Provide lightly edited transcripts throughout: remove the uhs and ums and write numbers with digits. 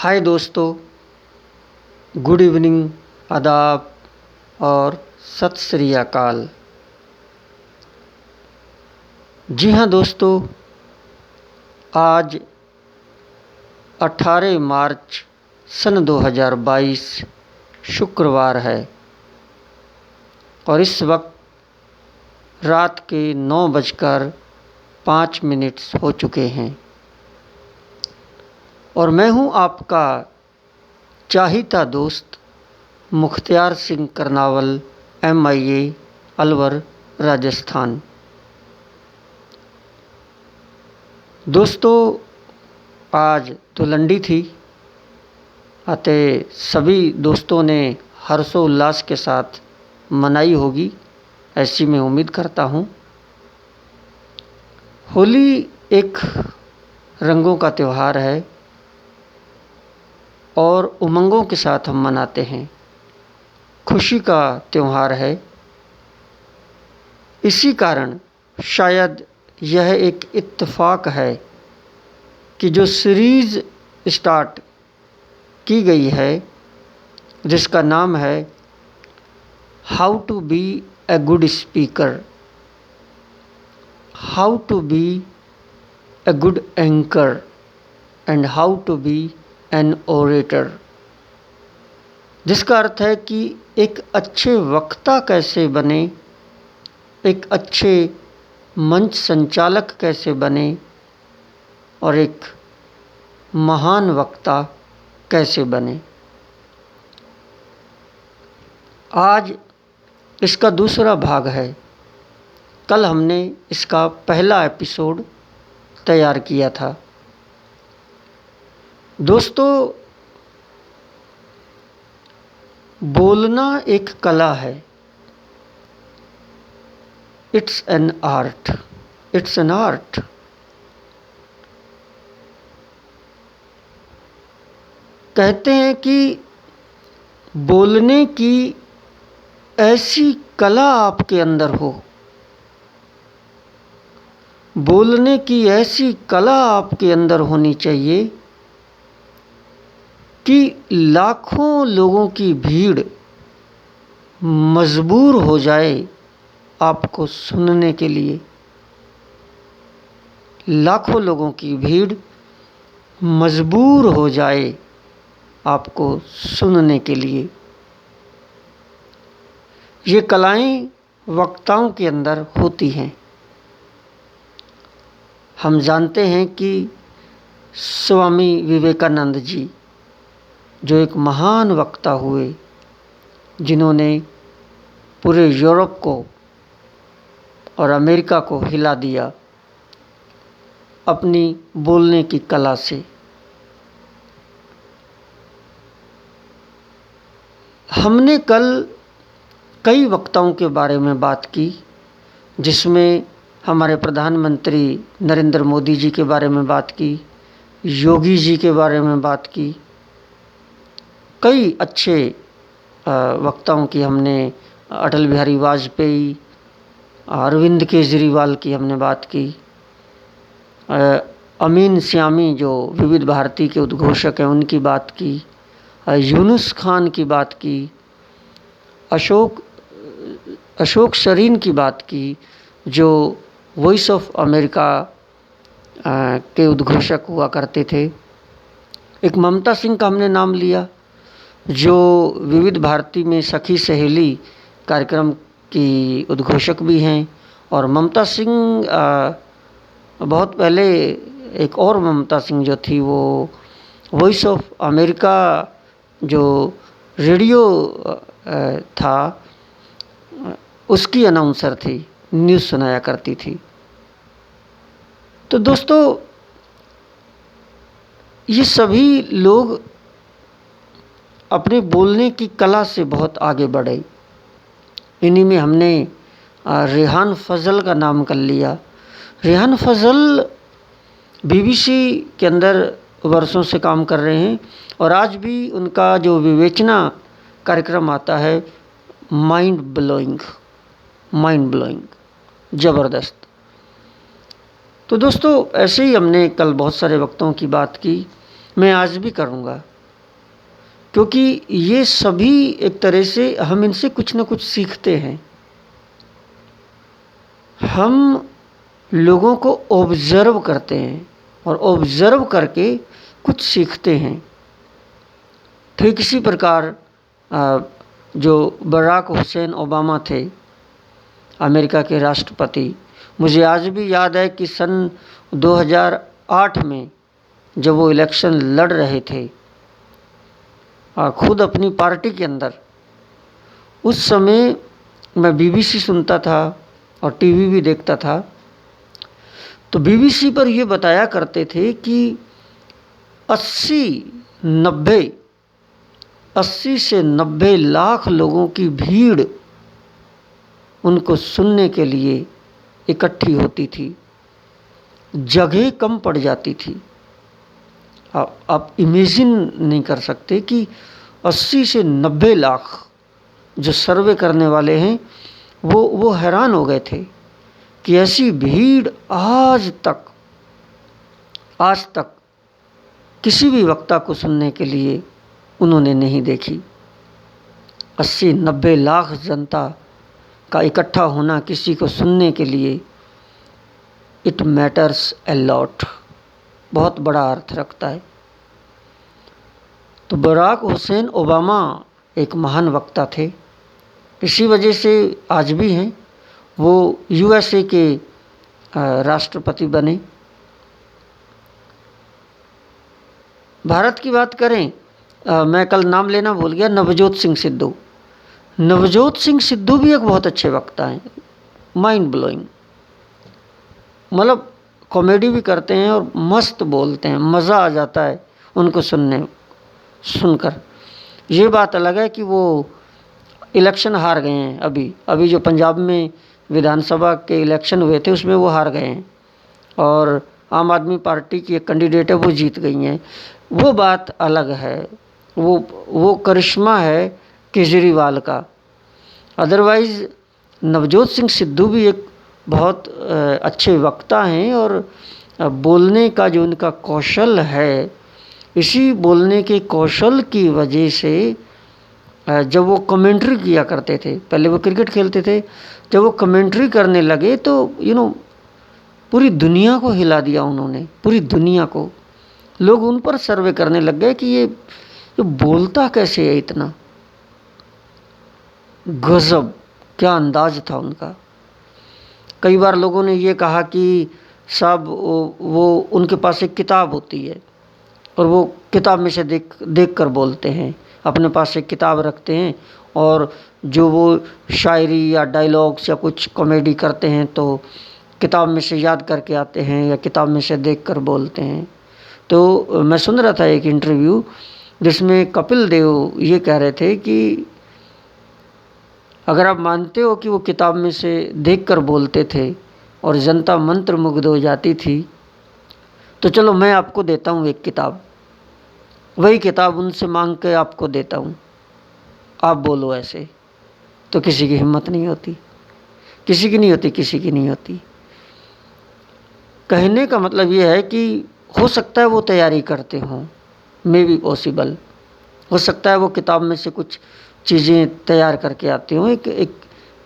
हाय दोस्तों, good evening, आदाब और सत श्री अकाल। जी हाँ दोस्तों, आज 18 मार्च सन 2022 शुक्रवार है और इस वक्त रात के 9:05 हो चुके हैं और मैं हूँ आपका चाहिता दोस्त मुख्तियार सिंह करनावल, MIA, अलवर, राजस्थान। दोस्तों, आज धुलंडी थी अतः सभी दोस्तों ने हर्षोल्लास के साथ मनाई होगी, ऐसी मैं उम्मीद करता हूँ। होली एक रंगों का त्यौहार है और उमंगों के साथ हम मनाते हैं। खुशी का त्यौहार है। इसी कारण शायद यह एक इत्तेफाक है कि जो सीरीज़ स्टार्ट की गई है जिसका नाम है how to be a good speaker, how to be a good anchor and how to be an orator, जिसका अर्थ है कि एक अच्छे वक्ता कैसे बने, एक अच्छे मंच संचालक कैसे बने और एक महान वक्ता कैसे बने। आज इसका दूसरा भाग है। कल हमने इसका पहला एपिसोड तैयार किया था। दोस्तों, बोलना एक कला है। It's an art, it's an art. कहते हैं कि बोलने की ऐसी कला आपके अंदर हो, बोलने की ऐसी कला आपके अंदर होनी चाहिए कि लाखों लोगों की भीड़ मजबूर हो जाए आपको सुनने के लिए। लाखों लोगों की भीड़ मजबूर हो जाए आपको सुनने के लिए। ये कलाएं वक्ताओं के अंदर होती हैं। हम जानते हैं कि स्वामी विवेकानंद जी, जो एक महान वक्ता हुए, जिन्होंने पूरे यूरोप को और अमेरिका को हिला दिया अपनी बोलने की कला से। हमने कल कई वक्ताओं के बारे में बात की, जिसमें हमारे प्रधानमंत्री नरेंद्र मोदी जी के बारे में बात की, योगी जी के बारे में बात की, कई अच्छे वक्ताओं की हमने, अटल बिहारी वाजपेयी, अरविंद केजरीवाल की हमने बात की, अमीन श्यामी जो विविध भारती के उद्घोषक हैं उनकी बात की, यूनुस खान की बात की, अशोक शरीन की बात की जो वॉइस ऑफ अमेरिका के उद्घोषक हुआ करते थे। एक ममता सिंह का हमने नाम लिया जो विविध भारती में सखी सहेली कार्यक्रम की उद्घोषक भी हैं। और ममता सिंह बहुत पहले एक और ममता सिंह जो थी वो वॉइस ऑफ अमेरिका जो रेडियो था उसकी अनाउंसर थी, न्यूज़ सुनाया करती थी। तो दोस्तों, ये सभी लोग अपने बोलने की कला से बहुत आगे बढ़े। इन्हीं में हमने रेहान फजल का नाम कर लिया। रेहान फजल BBC के अंदर वर्षों से काम कर रहे हैं और आज भी उनका जो विवेचना कार्यक्रम आता है, माइंड ब्लोइंग, ज़बरदस्त। तो दोस्तों, ऐसे ही हमने कल बहुत सारे वक्तों की बात की, मैं आज भी करूँगा। क्योंकि ये सभी एक तरह से हम इनसे कुछ ना कुछ सीखते हैं। हम लोगों को ऑब्जर्व करते हैं और ऑब्जर्व करके कुछ सीखते हैं। ठीक इसी प्रकार जो बराक हुसैन ओबामा थे, अमेरिका के राष्ट्रपति, मुझे आज भी याद है कि सन 2008 में जब वो इलेक्शन लड़ रहे थे खुद अपनी पार्टी के अंदर, उस समय मैं बीबीसी सुनता था और टीवी भी देखता था। तो बीबीसी पर ये बताया करते थे कि 80 से 90 लाख लोगों की भीड़ उनको सुनने के लिए इकट्ठी होती थी, जगह कम पड़ जाती थी। आप इमेजिन नहीं कर सकते कि 80 से 90 लाख जो सर्वे करने वाले हैं वो हैरान हो गए थे कि ऐसी भीड़ आज तक किसी भी वक्ता को सुनने के लिए उन्होंने नहीं देखी। 80-90 लाख जनता का इकट्ठा होना किसी को सुनने के लिए, इट मैटर्स ए लॉट, बहुत बड़ा अर्थ रखता है। तो बराक हुसैन ओबामा एक महान वक्ता थे, इसी वजह से आज भी हैं। वो यूएसए के राष्ट्रपति बने। भारत की बात करें, मैं कल नाम लेना भूल गया, नवजोत सिंह सिद्धू। नवजोत सिंह सिद्धू भी एक बहुत अच्छे वक्ता हैं, माइंड ब्लोइंग, मतलब कॉमेडी भी करते हैं और मस्त बोलते हैं, मज़ा आ जाता है उनको सुनकर। ये बात अलग है कि वो इलेक्शन हार गए हैं। अभी जो पंजाब में विधानसभा के इलेक्शन हुए थे उसमें वो हार गए हैं और आम आदमी पार्टी की एक कैंडिडेट है वो जीत गई हैं। वो बात अलग है, वो करिश्मा है केजरीवाल का। अदरवाइज़ नवजोत सिंह सिद्धू भी एक बहुत अच्छे वक्ता हैं और बोलने का जो उनका कौशल है, इसी बोलने के कौशल की वजह से जब वो कमेंट्री किया करते थे, पहले वो क्रिकेट खेलते थे, जब वो कमेंट्री करने लगे तो पूरी दुनिया को हिला दिया उन्होंने, पूरी दुनिया को। लोग उन पर सर्वे करने लग गए कि ये बोलता कैसे है इतना। गजब, क्या अंदाज था उनका। कई बार लोगों ने ये कहा कि साहब वो उनके पास एक किताब होती है और वो किताब में से देख कर बोलते हैं, अपने पास एक किताब रखते हैं और जो वो शायरी या डायलॉग्स या कुछ कॉमेडी करते हैं तो किताब में से याद करके आते हैं या किताब में से देख कर बोलते हैं। तो मैं सुन रहा था एक इंटरव्यू जिसमें कपिल देव ये कह रहे थे कि अगर आप मानते हो कि वो किताब में से देखकर बोलते थे और जनता मंत्र मुग्ध हो जाती थी, तो चलो मैं आपको देता हूँ एक किताब, वही किताब उनसे मांग के आपको देता हूँ, आप बोलो ऐसे। तो किसी की हिम्मत नहीं होती, किसी की नहीं होती। कहने का मतलब ये है कि हो सकता है वो तैयारी करते हों, मे बी पॉसिबल, हो सकता है वो किताब में से कुछ चीज़ें तैयार करके आते हों।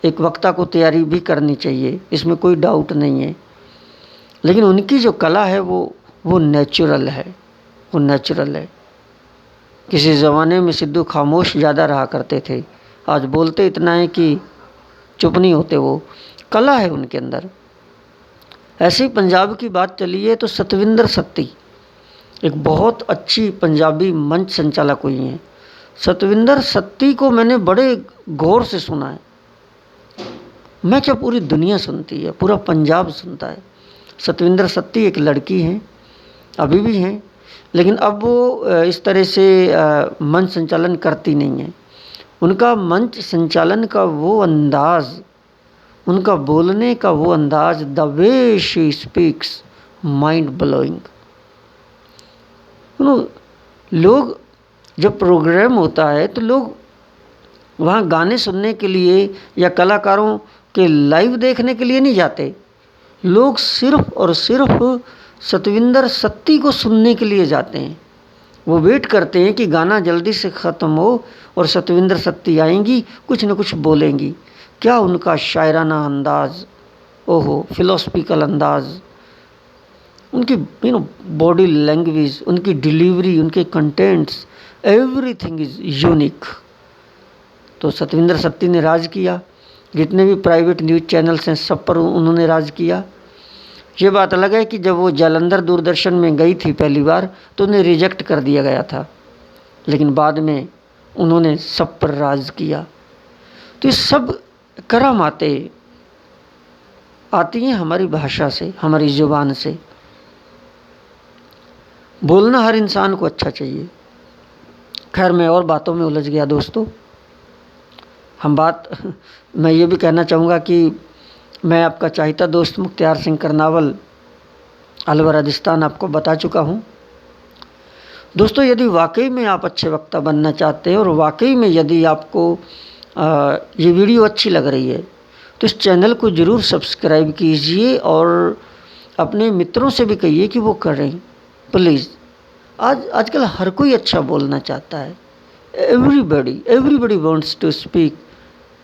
एक वक्ता को तैयारी भी करनी चाहिए, इसमें कोई डाउट नहीं है, लेकिन उनकी जो कला है वो नेचुरल है, वो नेचुरल है। किसी ज़माने में सिद्धू खामोश ज़्यादा रहा करते थे, आज बोलते इतना है कि चुप नहीं होते। वो कला है उनके अंदर। ऐसे ही पंजाब की बात चली है तो सतविंदर सत्ती एक बहुत अच्छी पंजाबी मंच संचालक हुई हैं। सतविंदर सत्ती को मैंने बड़े गौर से सुना है। मैं क्या, पूरी दुनिया सुनती है, पूरा पंजाब सुनता है। सतविंदर सत्ती एक लड़की हैं, अभी भी हैं, लेकिन अब वो इस तरह से मंच संचालन करती नहीं है। उनका मंच संचालन का वो अंदाज़, उनका बोलने का वो अंदाज़, the way she speaks, mind blowing. लोग जब प्रोग्राम होता है तो लोग वहाँ गाने सुनने के लिए या कलाकारों के लाइव देखने के लिए नहीं जाते, लोग सिर्फ और सिर्फ सतविंदर सत्ती को सुनने के लिए जाते हैं। वो वेट करते हैं कि गाना जल्दी से ख़त्म हो और सतविंदर सत्ती आएंगी, कुछ न कुछ बोलेंगी। क्या उनका शायराना अंदाज़, ओहो फिलोसफिकल अंदाज़, उनकी बॉडी लैंग्वेज, उनकी डिलीवरी, उनके कंटेंट्स, एवरीथिंग इज़ यूनिक। तो सतविंदर सत्ती ने राज किया, जितने भी प्राइवेट न्यूज़ चैनल्स हैं सब पर उन्होंने राज किया। ये बात अलग है कि जब वो जालंधर दूरदर्शन में गई थी पहली बार तो उन्हें रिजेक्ट कर दिया गया था, लेकिन बाद में उन्होंने सब पर राज किया। तो ये सब करामातें आती हैं हमारी भाषा से, हमारी ज़ुबान से। बोलना हर इंसान को अच्छा चाहिए। खैर मैं और बातों में उलझ गया दोस्तों। मैं ये भी कहना चाहूँगा कि मैं आपका चाहता दोस्त मुख्तियार सिंह करनावल, अलवर राजस्थान आपको बता चुका हूँ। दोस्तों यदि वाकई में आप अच्छे वक्ता बनना चाहते हैं और वाकई में यदि आपको ये वीडियो अच्छी लग रही है तो इस चैनल को ज़रूर सब्सक्राइब कीजिए और अपने मित्रों से भी कहिए कि वो करें प्लीज़। आजकल हर कोई अच्छा बोलना चाहता है। Everybody wants to speak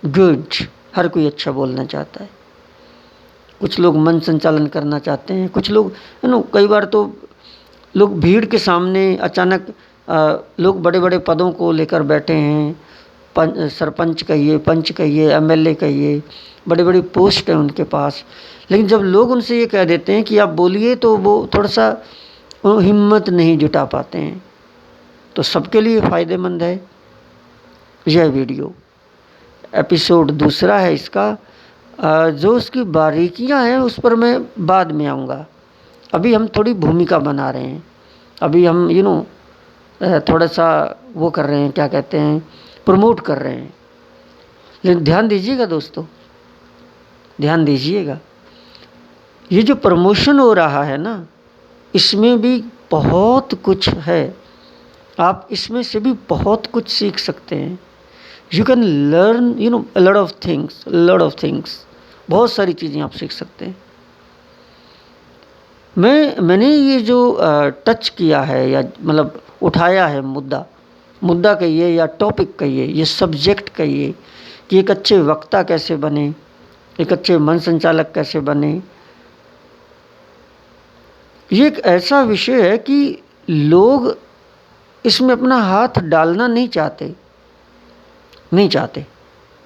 good. हर कोई अच्छा बोलना चाहता है। कुछ लोग मन संचालन करना चाहते हैं, कुछ लोग कई बार तो लोग भीड़ के सामने अचानक लोग बड़े बड़े पदों को लेकर बैठे हैं, सरपंच कहिए, पंच कहिए, एमएलए कहिए, बड़ी बड़ी पोस्ट है उनके पास, लेकिन जब लोग उनसे ये कह देते हैं कि आप बोलिए तो वो थोड़ा सा हिम्मत नहीं जुटा पाते हैं। तो सबके लिए फ़ायदेमंद है यह वीडियो। एपिसोड दूसरा है इसका, जो उसकी बारीकियां हैं उस पर मैं बाद में आऊँगा। अभी हम थोड़ी भूमिका बना रहे हैं, अभी हम थोड़ा सा वो कर रहे हैं, क्या कहते हैं, प्रमोट कर रहे हैं। लेकिन ध्यान दीजिएगा दोस्तों, ध्यान दीजिएगा, ये जो प्रमोशन हो रहा है ना, इसमें भी बहुत कुछ है। आप इसमें से भी बहुत कुछ सीख सकते हैं। You can learn a lot of things। बहुत सारी चीज़ें आप सीख सकते हैं। मैंने ये जो टच किया है या मतलब उठाया है मुद्दा कहिए या टॉपिक कहिए, ये सब्जेक्ट कहिए कि एक अच्छे वक्ता कैसे बने, एक अच्छे मन संचालक कैसे बने। ये एक ऐसा विषय है कि लोग इसमें अपना हाथ डालना नहीं चाहते।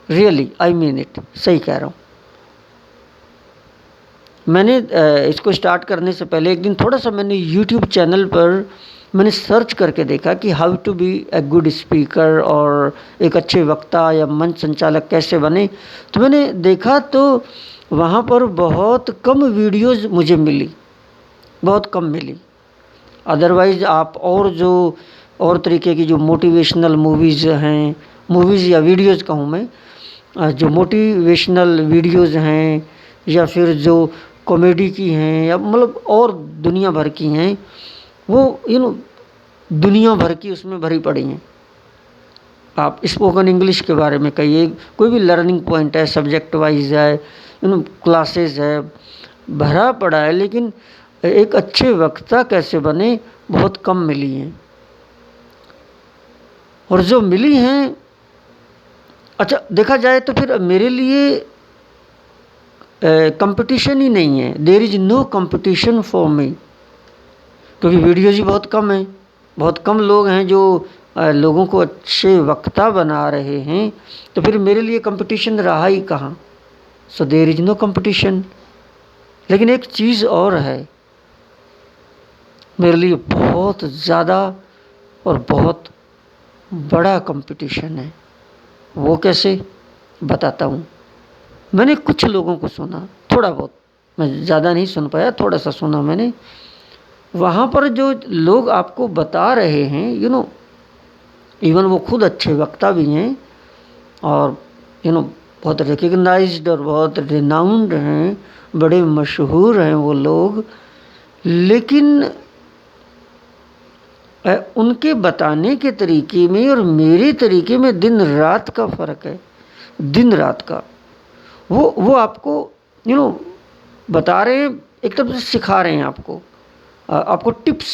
रियली आई मीन इट, सही कह रहा हूँ। मैंने इसको स्टार्ट करने से पहले एक दिन थोड़ा सा मैंने यूट्यूब चैनल पर मैंने सर्च करके देखा कि how to be a good speaker और एक अच्छे वक्ता या मंच संचालक कैसे बने। तो मैंने देखा तो वहाँ पर बहुत कम वीडियोस मुझे मिली, बहुत कम मिली। अदरवाइज़ आप और तरीके की जो मोटिवेशनल मूवीज़ हैं, मूवीज़ या वीडियोज़ कहूँ मैं, जो मोटिवेशनल वीडियोज़ हैं या फिर जो कॉमेडी की हैं या मतलब और दुनिया भर की हैं, वो दुनिया भर की उसमें भरी पड़ी हैं। आप स्पोकन इंग्लिश के बारे में कहिए, कोई भी लर्निंग पॉइंट है, सब्जेक्ट वाइज है, क्लासेस है, भरा पड़ा है। लेकिन एक अच्छे वक्ता कैसे बने बहुत कम मिली हैं, और जो मिली हैं, अच्छा देखा जाए तो फिर मेरे लिए कंपटीशन ही नहीं है। There is no competition for me, क्योंकि वीडियोज़ ही बहुत कम हैं, बहुत कम लोग हैं जो लोगों को अच्छे वक्ता बना रहे हैं। तो फिर मेरे लिए कंपटीशन रहा ही कहाँ। So there is no competition. लेकिन एक चीज़ और है, मेरे लिए बहुत ज़्यादा और बहुत बड़ा कंपटीशन है। वो कैसे, बताता हूँ। मैंने कुछ लोगों को सुना, थोड़ा बहुत, मैं ज़्यादा नहीं सुन पाया, थोड़ा सा सुना मैंने। वहाँ पर जो लोग आपको बता रहे हैं, इवन वो खुद अच्छे वक्ता भी हैं और बहुत रिकग्नाइज्ड और बहुत रिनाउंड हैं, बड़े मशहूर हैं वो लोग, लेकिन उनके बताने के तरीके में और मेरे तरीके में दिन रात का फ़र्क है, दिन रात का। वो आपको बता रहे हैं, एक तरफ से सिखा रहे हैं आपको tips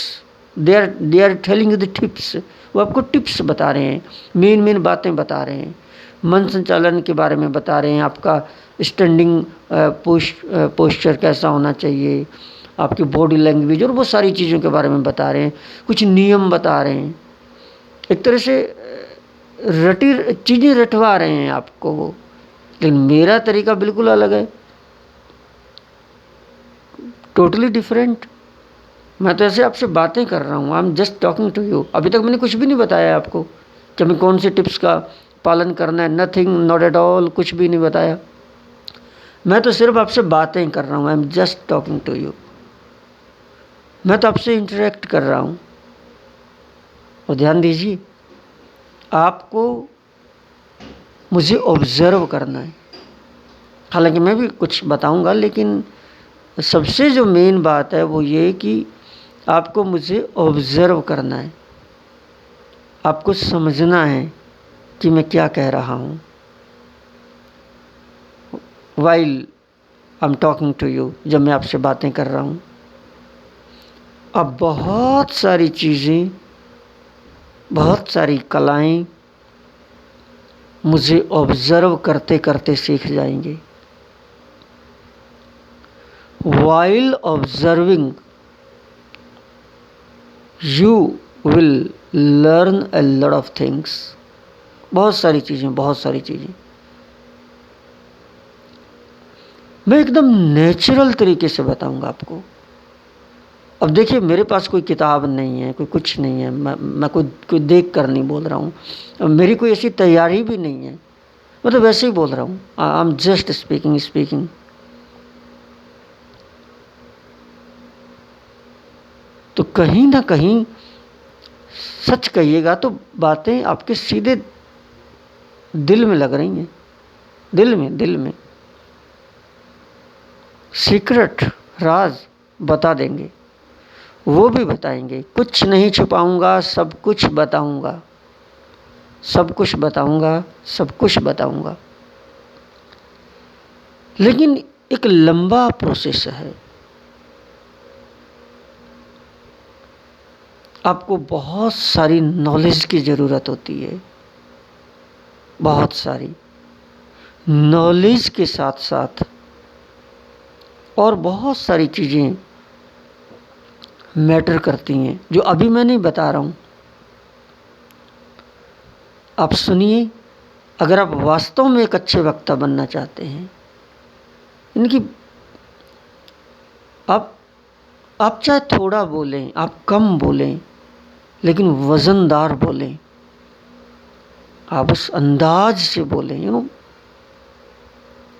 they are telling you the tips. वो आपको टिप्स बता रहे हैं, मेन बातें बता रहे हैं, मन संचालन के बारे में बता रहे हैं, आपका स्टैंडिंग पोस्चर कैसा होना चाहिए, आपकी बॉडी लैंग्वेज और वो सारी चीज़ों के बारे में बता रहे हैं, कुछ नियम बता रहे हैं। एक तरह से रटी चीज़ें रटवा रहे हैं आपको वो। लेकिन मेरा तरीका बिल्कुल अलग है, टोटली डिफरेंट। मैं तो ऐसे आपसे बातें कर रहा हूँ, I am just talking to you. अभी तक मैंने कुछ भी नहीं बताया आपको कि हमें कौन से टिप्स का पालन करना है, नथिंग, नॉट एट ऑल, कुछ भी नहीं बताया। मैं तो सिर्फ आपसे बातें कर रहा हूँ, I am just talking to you. मैं तो आपसे इंटरेक्ट कर रहा हूँ। और ध्यान दीजिए, आपको मुझे ऑब्जर्व करना है। हालांकि मैं भी कुछ बताऊंगा, लेकिन सबसे जो मेन बात है वो ये कि आपको मुझे ऑब्जर्व करना है, आपको समझना है कि मैं क्या कह रहा हूँ while I am talking to you, जब मैं आपसे बातें कर रहा हूँ। अब बहुत सारी चीज़ें, बहुत सारी कलाएं मुझे ऑब्जर्व करते करते सीख जाएंगे। While observing you will learn a lot of things. बहुत सारी चीज़ें, बहुत सारी चीज़ें मैं एकदम नेचुरल तरीके से बताऊंगा आपको। अब देखिए, मेरे पास कोई किताब नहीं है, कोई कुछ नहीं है, मैं कोई देख कर नहीं बोल रहा हूँ, मेरी कोई ऐसी तैयारी भी नहीं है, मैं तो वैसे ही बोल रहा हूँ। I am just speaking. तो कहीं ना कहीं सच कहिएगा तो बातें आपके सीधे दिल में लग रही हैं, दिल में सीक्रेट राज बता देंगे, वो भी बताएंगे। कुछ नहीं छुपाऊंगा, सब कुछ बताऊंगा, सब कुछ बताऊंगा, सब कुछ बताऊंगा। लेकिन एक लंबा प्रोसेस है, आपको बहुत सारी नॉलेज की ज़रूरत होती है, बहुत सारी नॉलेज के साथ साथ और बहुत सारी चीज़ें मैटर करती हैं जो अभी मैं नहीं बता रहा हूँ। आप सुनिए, अगर आप वास्तव में एक अच्छे वक्ता बनना चाहते हैं, इनकी आप चाहे थोड़ा बोलें, आप कम बोलें, लेकिन वज़नदार बोलें, आप उस अंदाज से बोलें, you know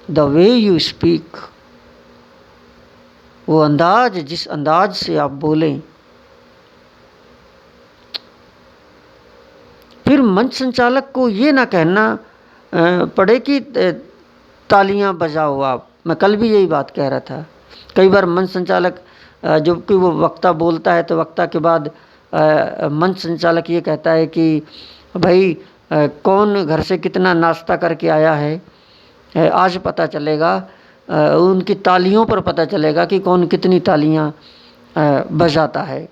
the way you speak, वो अंदाज, जिस अंदाज से आप बोलें, फिर मंच संचालक को ये ना कहना पड़े कि तालियां बजाओ आप। मैं कल भी यही बात कह रहा था। कई बार मंच संचालक जब कि वो वक्ता बोलता है तो वक्ता के बाद मंच संचालक ये कहता है कि भाई कौन घर से कितना नाश्ता करके आया है, आज पता चलेगा, उनकी तालियों पर पता चलेगा कि कौन कितनी तालियां बजाता है।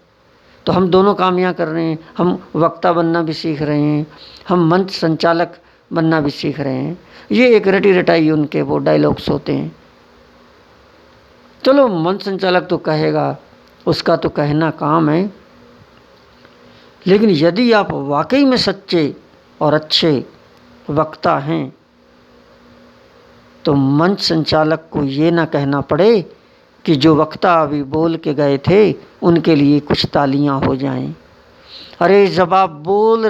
तो हम दोनों काम यहाँ कर रहे हैं, हम वक्ता बनना भी सीख रहे हैं, हम मंच संचालक बनना भी सीख रहे हैं। ये एक रटी रटाई उनके वो डायलॉग्स होते हैं। चलो, मंच संचालक तो कहेगा, उसका तो कहना काम है, लेकिन यदि आप वाकई में सच्चे और अच्छे वक्ता हैं तो मंच संचालक को ये ना कहना पड़े कि जो वक्ता अभी बोल के गए थे उनके लिए कुछ तालियां हो जाएं। अरे जब आप बोल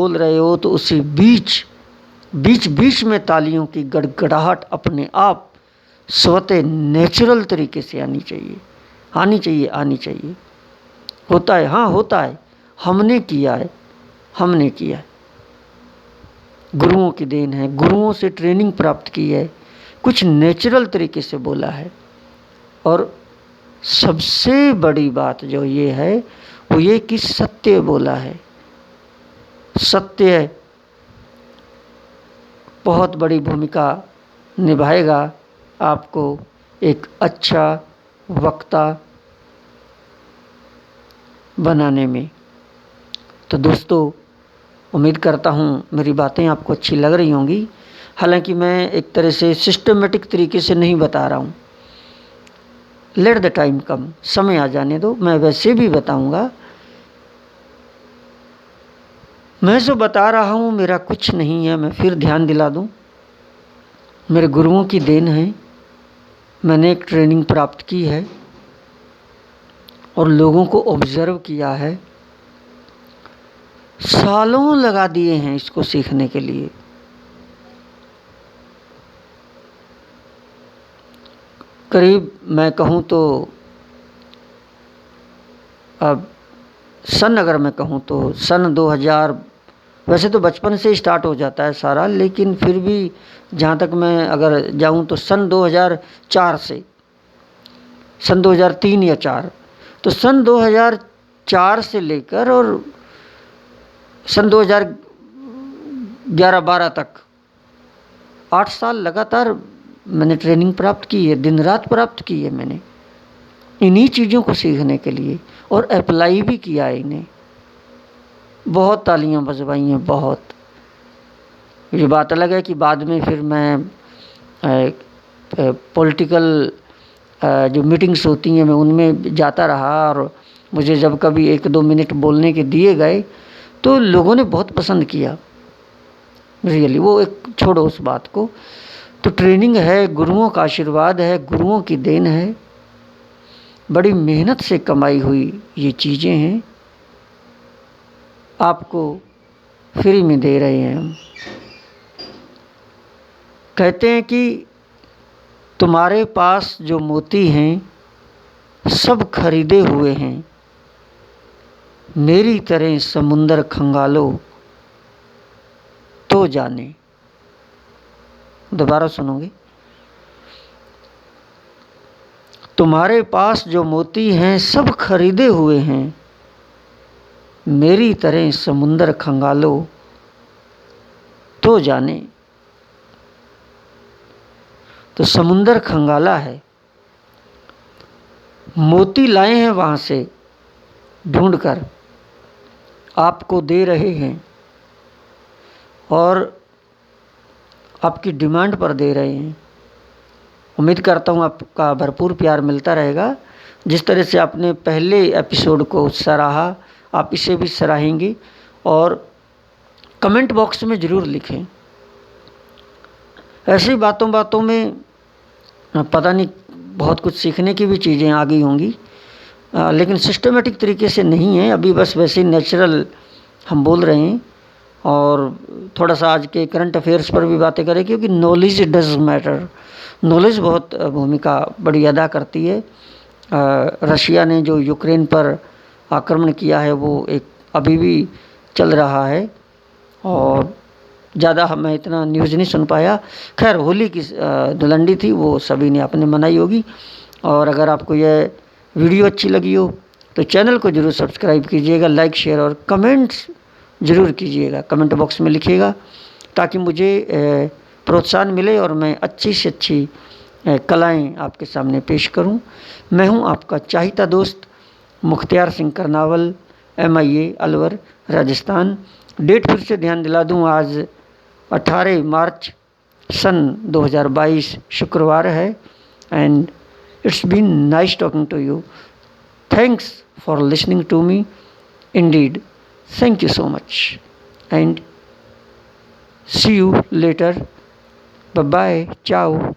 रहे हो तो उसी बीच में तालियों की गड़गड़ाहट अपने आप स्वतः नेचुरल तरीके से आनी चाहिए। होता है, हाँ होता है, हमने किया है, गुरुओं की देन है, गुरुओं से ट्रेनिंग प्राप्त की है, कुछ नेचुरल तरीके से बोला है। और सबसे बड़ी बात जो ये है वो ये कि सत्य बोला है। सत्य बहुत बड़ी भूमिका निभाएगा आपको एक अच्छा वक्ता बनाने में। तो दोस्तों, उम्मीद करता हूँ मेरी बातें आपको अच्छी लग रही होंगी। हालांकि मैं एक तरह से सिस्टमेटिक तरीके से नहीं बता रहा हूँ। लेट द टाइम कम, समय आ जाने दो, मैं वैसे भी बताऊँगा। मैं जो बता रहा हूँ मेरा कुछ नहीं है। मैं फिर ध्यान दिला दूँ, मेरे गुरुओं की देन है। मैंने एक ट्रेनिंग प्राप्त की है और लोगों को ऑब्जर्व किया है। सालों लगा दिए हैं इसको सीखने के लिए। करीब मैं कहूँ तो अब अगर मैं कहूँ तो सन 2000, वैसे तो बचपन से स्टार्ट हो जाता है सारा, लेकिन फिर भी जहाँ तक मैं अगर जाऊँ तो सन 2004 से, सन 2003 या 4, तो सन 2004 से लेकर और सन 2011-12 तक 8 साल लगातार मैंने ट्रेनिंग प्राप्त की है, दिन रात प्राप्त की है मैंने इन्हीं चीज़ों को सीखने के लिए, और अप्लाई भी किया है इन्हें। बहुत तालियां बजवाई हैं, बहुत। ये बात अलग है कि बाद में फिर मैं पॉलिटिकल जो मीटिंग्स होती हैं मैं उनमें जाता रहा, और मुझे जब कभी 1-2 मिनट बोलने के दिए गए तो लोगों ने बहुत पसंद किया रियली। वो एक छोड़ो उस बात को। तो ट्रेनिंग है, गुरुओं का आशीर्वाद है, गुरुओं की देन है, बड़ी मेहनत से कमाई हुई ये चीज़ें हैं, आपको फ्री में दे रहे हैं हम। कहते हैं कि तुम्हारे पास जो मोती हैं सब खरीदे हुए हैं, मेरी तरह समुंदर खंगालो तो जाने। दोबारा सुनोगे? तुम्हारे पास जो मोती हैं सब खरीदे हुए हैं, मेरी तरह समुंदर खंगालो तो जाने। तो समुंदर खंगाला है, मोती लाए हैं वहाँ से ढूंढकर, आपको दे रहे हैं और आपकी डिमांड पर दे रहे हैं। उम्मीद करता हूँ आपका भरपूर प्यार मिलता रहेगा। जिस तरह से आपने पहले एपिसोड को सराहा, आप इसे भी सराहेंगे, और कमेंट बॉक्स में ज़रूर लिखें। ऐसी बातों बातों में पता नहीं बहुत कुछ सीखने की भी चीज़ें आ गई होंगी, लेकिन सिस्टमेटिक तरीके से नहीं है अभी, बस वैसे ही नेचुरल हम बोल रहे हैं। और थोड़ा सा आज के करंट अफेयर्स पर भी बातें करें, क्योंकि नॉलेज डज मैटर। नॉलेज बहुत भूमिका बड़ी अदा करती है। रशिया ने जो यूक्रेन पर आक्रमण किया है वो एक अभी भी चल रहा है, और ज़्यादा मैं इतना न्यूज़ नहीं सुन पाया। खैर, होली की धुलंडी थी, वो सभी ने अपने मनाई होगी। और अगर आपको यह वीडियो अच्छी लगी हो तो चैनल को ज़रूर सब्सक्राइब कीजिएगा, लाइक शेयर और कमेंट्स ज़रूर कीजिएगा, कमेंट बॉक्स में लिखिएगा, ताकि मुझे प्रोत्साहन मिले और मैं अच्छी से अच्छी कलाएँ आपके सामने पेश करूं। मैं हूं आपका चाहता दोस्त मुख्तियार सिंह करनावल, MIA अलवर, राजस्थान। डेट फिर से ध्यान दिला दूं, आज 18 मार्च सन 2022 शुक्रवार है। And it's been nice talking to you. Thanks for listening to me indeed. Thank you so much and see you later. Bye bye. Ciao.